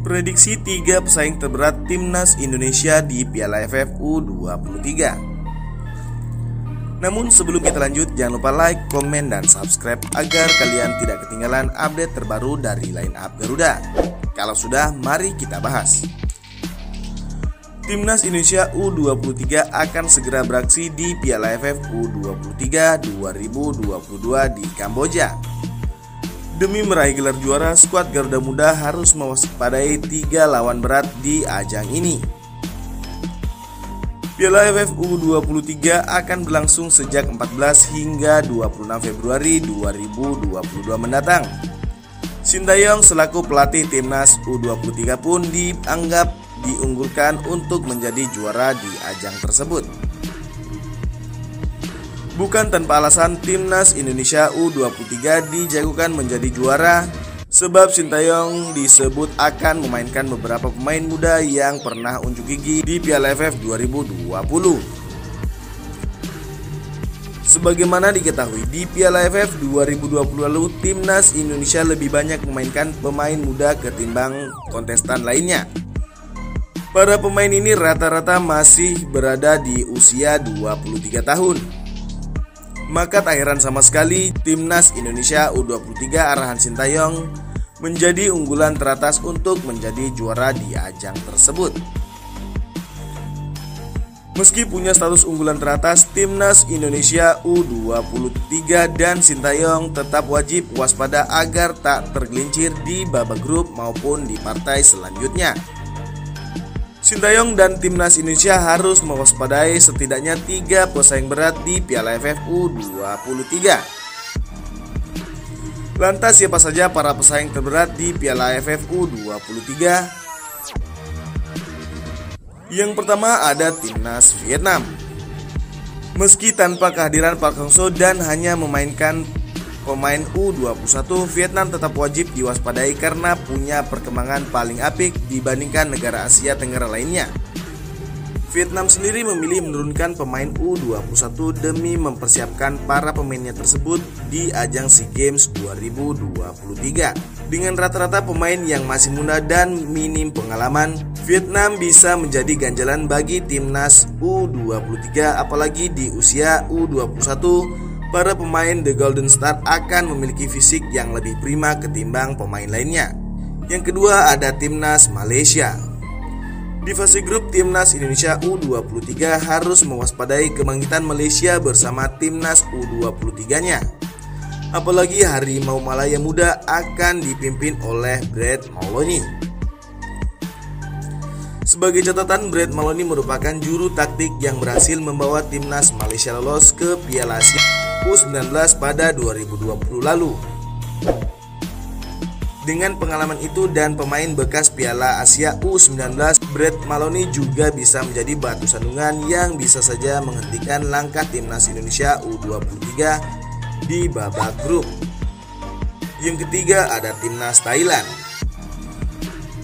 Prediksi 3 pesaing terberat Timnas Indonesia di Piala AFF U23. Namun sebelum kita lanjut, jangan lupa like, komen, dan subscribe agar kalian tidak ketinggalan update terbaru dari line up Garuda. Kalau sudah, mari kita bahas. Timnas Indonesia U23 akan segera beraksi di Piala AFF U23 2022 di Kamboja. Demi meraih gelar juara, skuad Garuda Muda harus mewaspadai 3 lawan berat di ajang ini. Piala AFF U23 akan berlangsung sejak 14 hingga 26 Februari 2022 mendatang. Sintayong selaku pelatih Timnas U23 pun dianggap diunggulkan untuk menjadi juara di ajang tersebut. Bukan tanpa alasan Timnas Indonesia U23 dijagokan menjadi juara, sebab Sintayong disebut akan memainkan beberapa pemain muda yang pernah unjuk gigi di Piala AFF 2020. Sebagaimana diketahui, di Piala AFF 2020 lalu Timnas Indonesia lebih banyak memainkan pemain muda ketimbang kontestan lainnya. Para pemain ini rata-rata masih berada di usia 23 tahun. Maka tak heran sama sekali Timnas Indonesia U23 arahan Sintayong menjadi unggulan teratas untuk menjadi juara di ajang tersebut. Meski punya status unggulan teratas, Timnas Indonesia U23 dan Sintayong tetap wajib waspada agar tak tergelincir di babak grup maupun di partai selanjutnya. Sintayong dan Timnas Indonesia harus mewaspadai setidaknya 3 pesaing berat di Piala AFF U23. Lantas siapa saja para pesaing terberat di Piala AFF U23? Yang pertama ada Timnas Vietnam. Meski tanpa kehadiran Park Hang-seo dan hanya memainkan pemain U21, Vietnam tetap wajib diwaspadai karena punya perkembangan paling apik dibandingkan negara Asia Tenggara lainnya. Vietnam sendiri memilih menurunkan pemain U21 demi mempersiapkan para pemainnya tersebut di ajang SEA Games 2023. Dengan rata-rata pemain yang masih muda dan minim pengalaman, Vietnam bisa menjadi ganjalan bagi timnas U23, apalagi di usia U21. Para pemain The Golden Star akan memiliki fisik yang lebih prima ketimbang pemain lainnya. Yang kedua ada Timnas Malaysia. Di fase grup, Timnas Indonesia U23 harus mewaspadai kebangkitan Malaysia bersama Timnas U23-nya. Apalagi Harimau Malaya Muda akan dipimpin oleh Brad Maloney. Sebagai catatan, Brad Maloney merupakan juru taktik yang berhasil membawa Timnas Malaysia lolos ke Piala Asia U19 pada 2020 lalu. Dengan pengalaman itu dan pemain bekas Piala Asia U19, Brad Maloney juga bisa menjadi batu sandungan yang bisa saja menghentikan langkah Timnas Indonesia U23 di babak grup. Yang ketiga ada Timnas Thailand.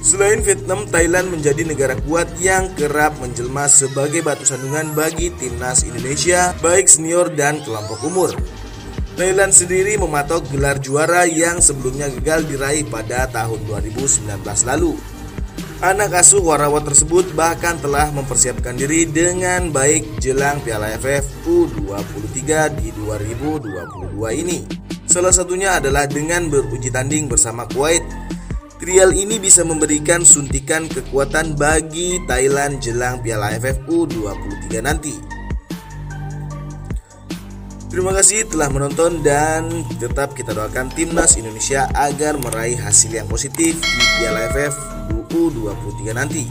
Selain Vietnam, Thailand menjadi negara kuat yang kerap menjelma sebagai batu sandungan bagi Timnas Indonesia, baik senior dan kelompok umur. Thailand sendiri mematok gelar juara yang sebelumnya gagal diraih pada tahun 2019 lalu. Anak asuh Warawat tersebut bahkan telah mempersiapkan diri dengan baik jelang Piala AFF U23 di 2022 ini. Salah satunya adalah dengan beruji tanding bersama Kuwait. Trial ini bisa memberikan suntikan kekuatan bagi Thailand jelang Piala AFF U23 nanti. Terima kasih telah menonton dan tetap kita doakan Timnas Indonesia agar meraih hasil yang positif di Piala AFF U23 nanti.